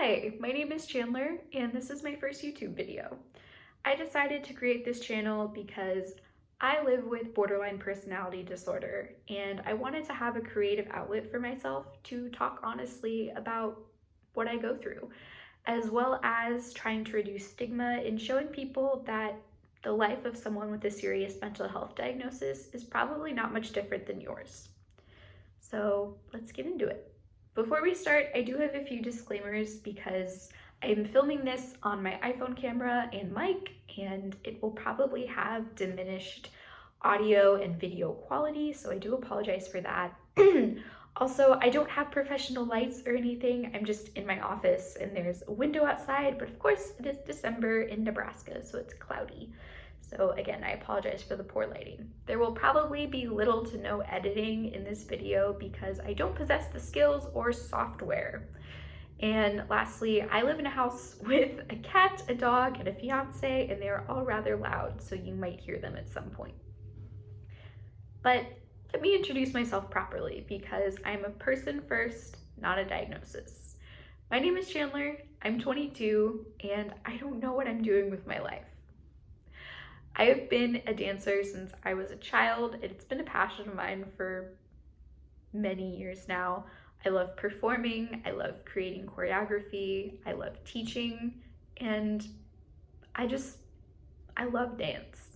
Hi, my name is Chandler, and this is my first YouTube video. I decided to create this channel because I live with borderline personality disorder, and I wanted to have a creative outlet for myself to talk honestly about what I go through, as well as trying to reduce stigma in showing people that the life of someone with a serious mental health diagnosis is probably not much different than yours. So let's get into it. Before we start, I do have a few disclaimers because I'm filming this on my iPhone camera and mic, and it will probably have diminished audio and video quality, so I do apologize for that. Also, I don't have professional lights or anything. I'm just in my office and there's a window outside, but of course it is December in Nebraska, so it's cloudy. So again, I apologize for the poor lighting. There will probably be little to no editing in this video because I don't possess the skills or software. And lastly, I live in a house with a cat, a dog, and a fiance, and they are all rather loud, so you might hear them at some point. But let me introduce myself properly because I'm a person first, not a diagnosis. My name is Chandler, I'm 22, and I don't know what I'm doing with my life. I have been a dancer since I was a child. It's been a passion of mine for many years now. I love performing, I love creating choreography, I love teaching, and I love dance.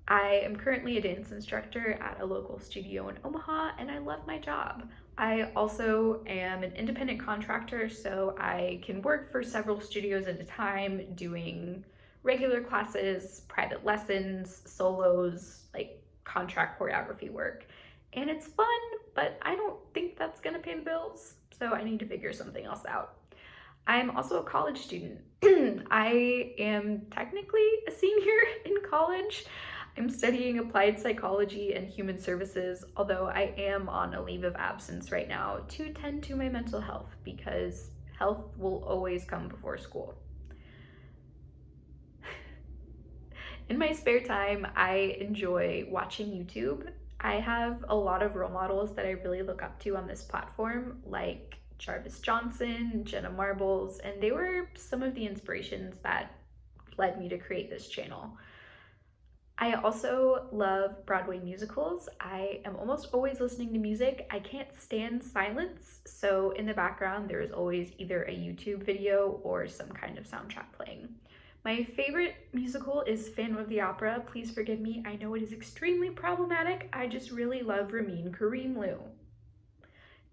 I am currently a dance instructor at a local studio in Omaha, and I love my job. I also am an independent contractor, so I can work for several studios at a time doing regular classes, private lessons, solos, like contract choreography work. And it's fun, but I don't think that's gonna pay the bills, so I need to figure something else out. I'm also a college student. I am technically a senior in college. I'm studying applied psychology and human services, although I am on a leave of absence right now to tend to my mental health because health will always come before school. In my spare time, I enjoy watching YouTube. I have a lot of role models that I really look up to on this platform, like Jarvis Johnson, Jenna Marbles, and they were some of the inspirations that led me to create this channel. I also love Broadway musicals. I am almost always listening to music. I can't stand silence, so in the background there is always either a YouTube video or some kind of soundtrack playing. My favorite musical is Phantom of the Opera. Please forgive me, I know it is extremely problematic. I just really love Ramin Karimloo.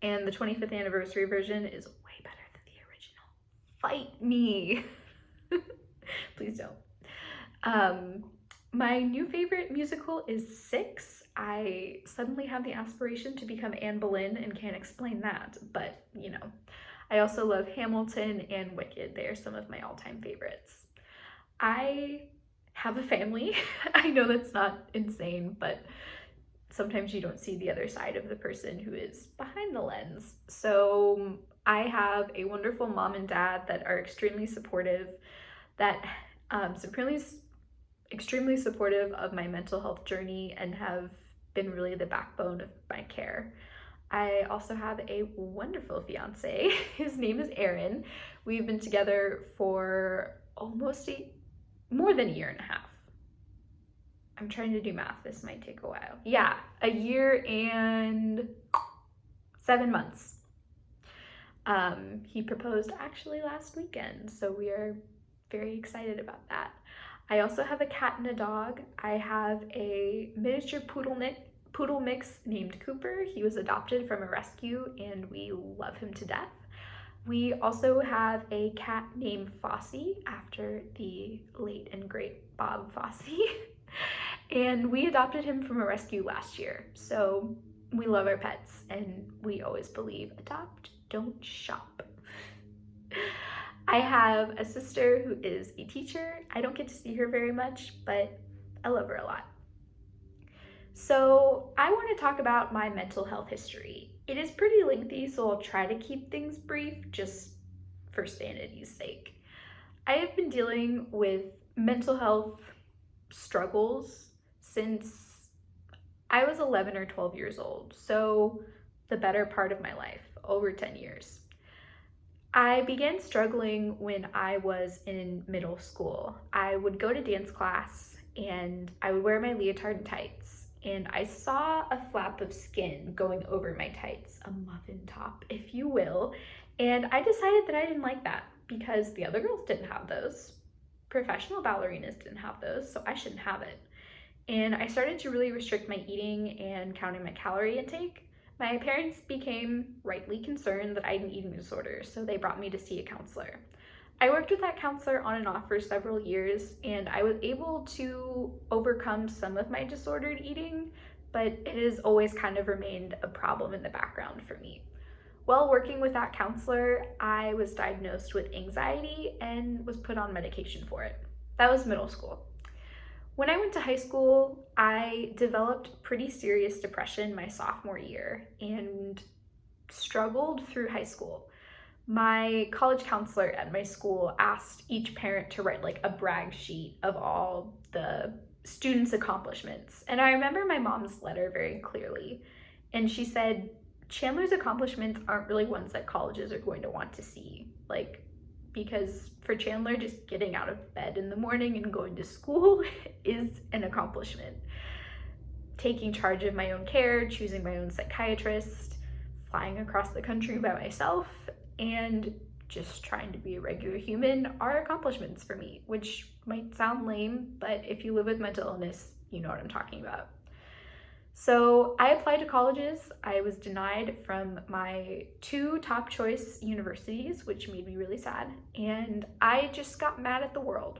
And the 25th anniversary version is way better than the original. Fight me. Please don't. My new favorite musical is Six. I suddenly have the aspiration to become Anne Boleyn and can't explain that, but you know. I also love Hamilton and Wicked. They are some of my all-time favorites. I have a family. I know that's not insane, but sometimes you don't see the other side of the person who is behind the lens. So I have a wonderful mom and dad that are extremely supportive, that extremely supportive of my mental health journey and have been really the backbone of my care. I also have a wonderful fiance. His name is Aaron. We've been together for more than a year and a half. I'm trying to do math. This might take a while. Yeah, a year and 7 months. He proposed actually last weekend, so we are very excited about that. I also have a cat and a dog. I have a miniature poodle mix named Cooper. He was adopted from a rescue and we love him to death. We also have a cat named Fosse after the late and great Bob Fosse. And we adopted him from a rescue last year. So we love our pets and we always believe adopt, don't shop. I have a sister who is a teacher. I don't get to see her very much, but I love her a lot. So I want to talk about my mental health history. It is pretty lengthy, so I'll try to keep things brief just for sanity's sake. I have been dealing with mental health struggles since I was 11 or 12 years old, so the better part of my life, over 10 years. I began struggling when I was in middle school. I would go to dance class and I would wear my leotard and tights, and I saw a flap of skin going over my tights, a muffin top, if you will, and I decided that I didn't like that because the other girls didn't have those. Professional ballerinas didn't have those, so I shouldn't have it. And I started to really restrict my eating and counting my calorie intake. My parents became rightly concerned that I had an eating disorder, so they brought me to see a counselor. I worked with that counselor on and off for several years, and I was able to overcome some of my disordered eating, but it has always kind of remained a problem in the background for me. While working with that counselor, I was diagnosed with anxiety and was put on medication for it. That was middle school. When I went to high school, I developed pretty serious depression my sophomore year and struggled through high school. My college counselor at my school asked each parent to write like a brag sheet of all the students' accomplishments. And I remember my mom's letter very clearly. And she said, Chandler's accomplishments aren't really ones that colleges are going to want to see. Because for Chandler, just getting out of bed in the morning and going to school is an accomplishment. Taking charge of my own care, choosing my own psychiatrist, flying across the country by myself, and just trying to be a regular human are accomplishments for me, which might sound lame, but if you live with mental illness, you know what I'm talking about. So I applied to colleges. I was denied from my 2 top choice universities, which made me really sad. And I just got mad at the world.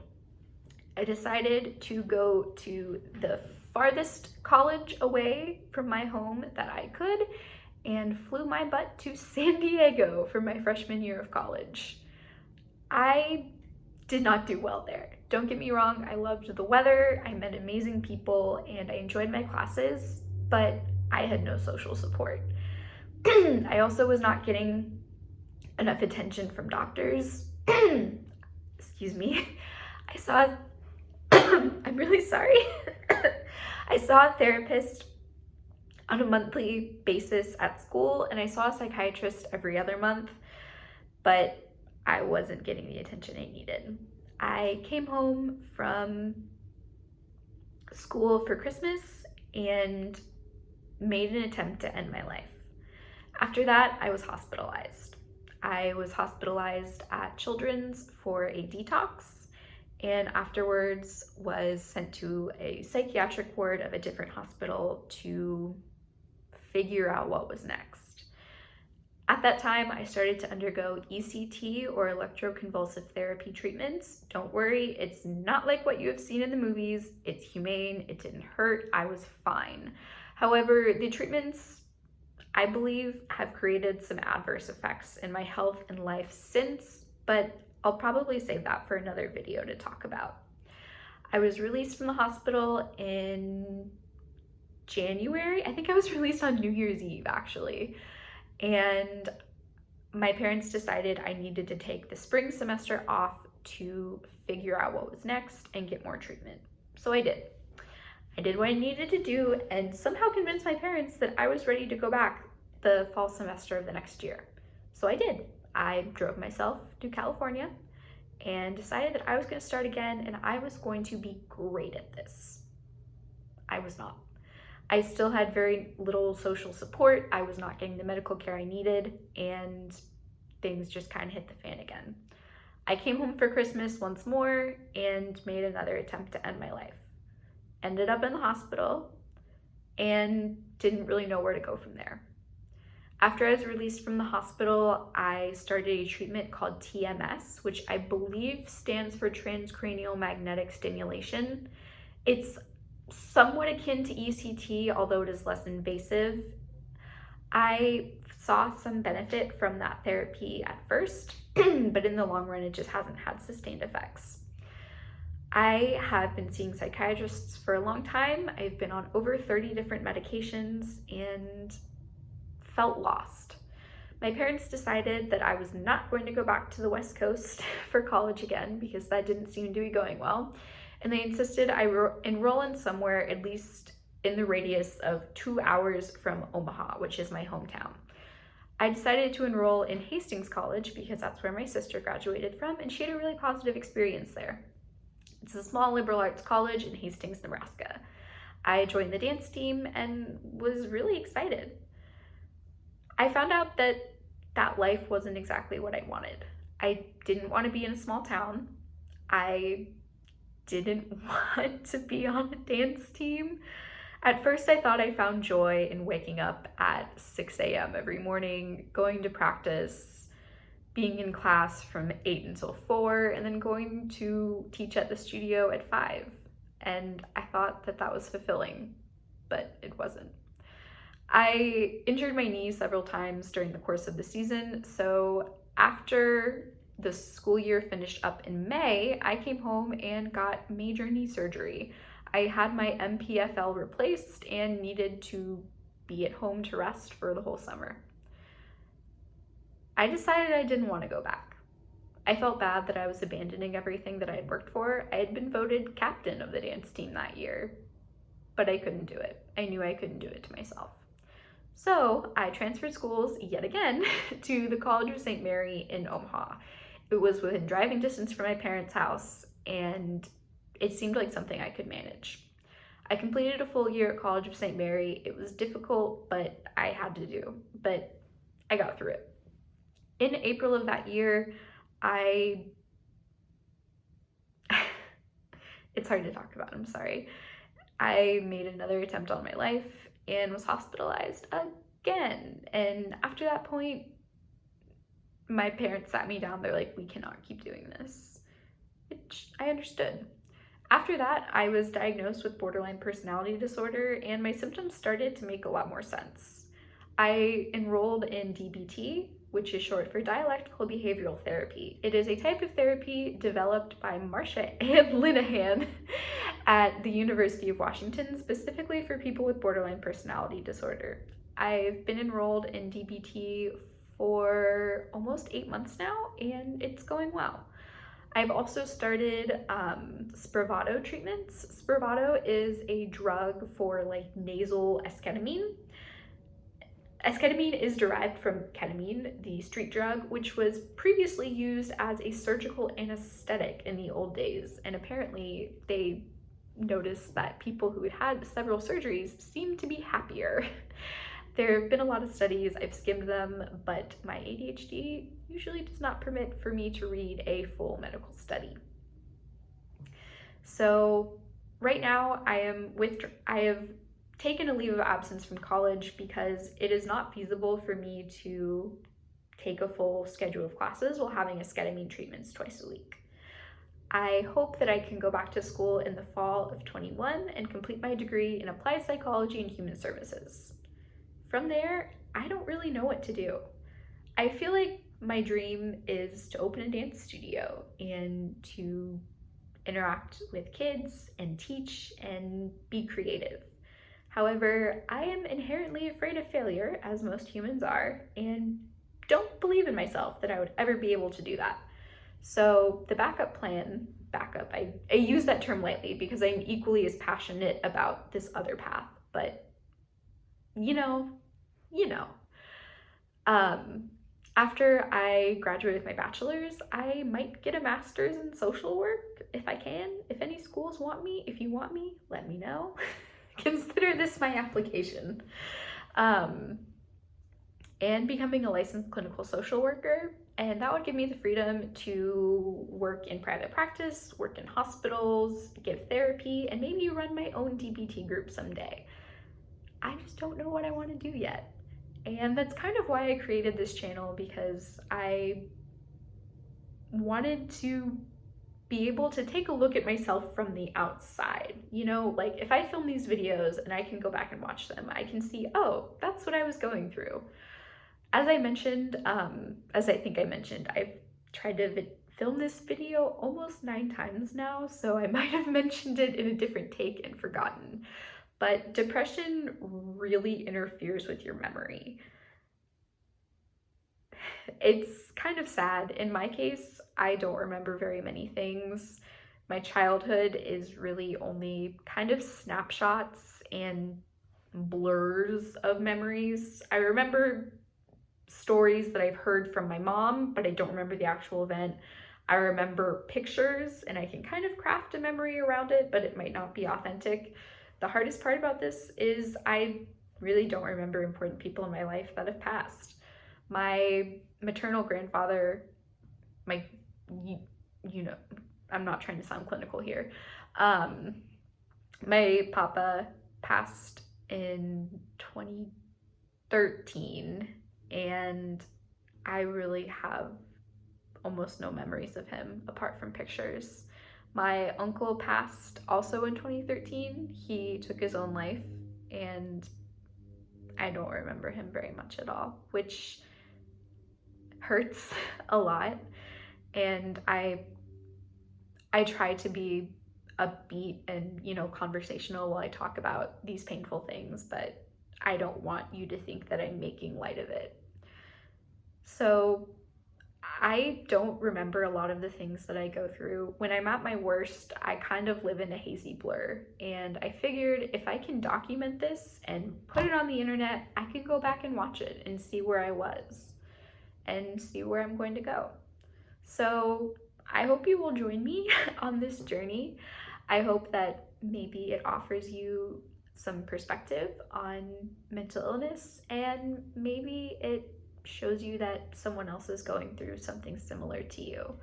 I decided to go to the farthest college away from my home that I could and flew my butt to San Diego for my freshman year of college. I did not do well there. Don't get me wrong, I loved the weather, I met amazing people, and I enjoyed my classes, but I had no social support. I also was not getting enough attention from doctors. Excuse me. I'm really sorry. I saw a therapist on a monthly basis at school, and I saw a psychiatrist every other month, but I wasn't getting the attention I needed. I came home from school for Christmas and made an attempt to end my life. After that, I was hospitalized. I was hospitalized at Children's for a detox, and afterwards was sent to a psychiatric ward of a different hospital to figure out what was next. At that time, I started to undergo ECT or electroconvulsive therapy treatments. Don't worry, it's not like what you have seen in the movies. It's humane, it didn't hurt, I was fine. However, the treatments, I believe, have created some adverse effects in my health and life since, but I'll probably save that for another video to talk about. I was released from the hospital in January. I think I was released on New Year's Eve, actually. And my parents decided I needed to take the spring semester off to figure out what was next and get more treatment. So I did. I did what I needed to do and somehow convinced my parents that I was ready to go back the fall semester of the next year. So I did. I drove myself to California and decided that I was going to start again and I was going to be great at this. I was not. I still had very little social support. I was not getting the medical care I needed, and things just kind of hit the fan again. I came home for Christmas once more and made another attempt to end my life. Ended up in the hospital and didn't really know where to go from there. After I was released from the hospital, I started a treatment called TMS, which I believe stands for transcranial magnetic stimulation. It's somewhat akin to ECT, although it is less invasive. I saw some benefit from that therapy at first, but in the long run, it just hasn't had sustained effects. I have been seeing psychiatrists for a long time. I've been on over 30 different medications and felt lost. My parents decided that I was not going to go back to the West Coast for college again because that didn't seem to be going well. And they insisted I enroll in somewhere at least in the radius of 2 hours from Omaha, which is my hometown. I decided to enroll in Hastings College because that's where my sister graduated from, and she had a really positive experience there. It's a small liberal arts college in Hastings, Nebraska. I joined the dance team and was really excited. I found out that that life wasn't exactly what I wanted. I didn't want to be in a small town. I didn't want to be on a dance team. At first, I thought I found joy in waking up at 6 a.m. every morning, going to practice, being in class from 8 until 4, and then going to teach at the studio at 5. And I thought that that was fulfilling, but it wasn't. I injured my knee several times during the course of the season, so after the school year finished up in May, I came home and got major knee surgery. I had my MPFL replaced and needed to be at home to rest for the whole summer. I decided I didn't want to go back. I felt bad that I was abandoning everything that I had worked for. I had been voted captain of the dance team that year, but I couldn't do it. I knew I couldn't do it to myself. So I transferred schools yet again to the College of St. Mary in Omaha. It was within driving distance from my parents' house, and it seemed like something I could manage. I completed a full year at College of St. Mary. It was difficult, but I had to do. But I got through it. In April of that year, it's hard to talk about, I'm sorry. I made another attempt on my life and was hospitalized again. And after that point, my parents sat me down. They're like, we cannot keep doing this, which I understood. After that, I was diagnosed with borderline personality disorder, and my symptoms started to make a lot more sense. I enrolled in DBT, which is short for dialectical behavioral therapy. It is a type of therapy developed by Marcia Ann Linehan at the University of Washington, specifically for people with borderline personality disorder. I've been enrolled in DBT for almost 8 months now, and it's going well. I've also started Spravato treatments. Spravato is a drug for like nasal esketamine. Esketamine is derived from ketamine, the street drug, which was previously used as a surgical anesthetic in the old days. And apparently they noticed that people who had had several surgeries seemed to be happier. There have been a lot of studies, I've skimmed them, but my ADHD usually does not permit for me to read a full medical study. So right now I have taken a leave of absence from college because it is not feasible for me to take a full schedule of classes while having esketamine treatments twice a week. I hope that I can go back to school in the fall of 21 and complete my degree in applied psychology and human services. From there, I don't really know what to do. I feel like my dream is to open a dance studio and to interact with kids and teach and be creative. However, I am inherently afraid of failure, as most humans are, and don't believe in myself that I would ever be able to do that. So the I use that term lightly because I'm equally as passionate about this other path, but you know. After I graduate with my bachelor's, I might get a master's in social work if I can. If any schools want me, if you want me, let me know. Consider this my application. And becoming a licensed clinical social worker, and that would give me the freedom to work in private practice, work in hospitals, give therapy, and maybe run my own DBT group someday. I just don't know what I want to do yet. And that's kind of why I created this channel, because I wanted to be able to take a look at myself from the outside. You know, like if I film these videos and I can go back and watch them, I can see, oh, that's what I was going through. As I mentioned, as I think I mentioned, I've tried to film this video almost 9 times now, so I might have mentioned it in a different take and forgotten. But depression really interferes with your memory. It's kind of sad. In my case, I don't remember very many things. My childhood is really only kind of snapshots and blurs of memories. I remember stories that I've heard from my mom, but I don't remember the actual event. I remember pictures and I can kind of craft a memory around it, but it might not be authentic. The hardest part about this is I really don't remember important people in my life that have passed. My maternal grandfather, my, you know, I'm not trying to sound clinical here. My papa passed in 2013, and I really have almost no memories of him apart from pictures. My uncle passed also in 2013. He took his own life, and I don't remember him very much at all, which hurts a lot. And I try to be upbeat and, conversational while I talk about these painful things, but I don't want you to think that I'm making light of it. So I don't remember a lot of the things that I go through. When I'm at my worst, I kind of live in a hazy blur. And I figured if I can document this and put it on the internet, I can go back and watch it and see where I was and see where I'm going to go. So I hope you will join me on this journey. I hope that maybe it offers you some perspective on mental illness, and maybe it shows you that someone else is going through something similar to you.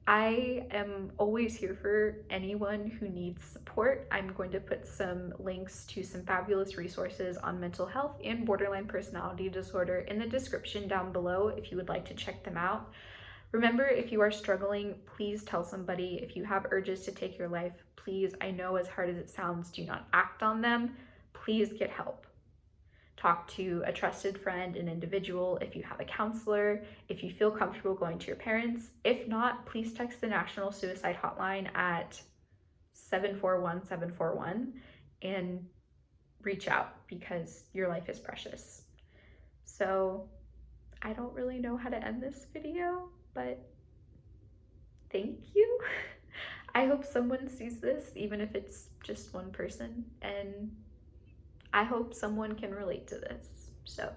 I am always here for anyone who needs support. I'm going to put some links to some fabulous resources on mental health and borderline personality disorder in the description down below if you would like to check them out. Remember, if you are struggling, please tell somebody. If you have urges to take your life, please, I know as hard as it sounds, do not act on them. Please get help. Talk to a trusted friend, an individual, if you have a counselor, if you feel comfortable going to your parents. If not, please text the National Suicide Hotline at 741-741 and reach out, because your life is precious. So I don't really know how to end this video, but thank you. I hope someone sees this, even if it's just one person, and I hope someone can relate to this. So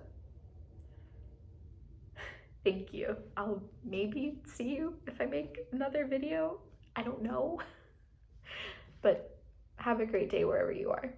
thank you. I'll maybe see you if I make another video. I don't know. But have a great day wherever you are.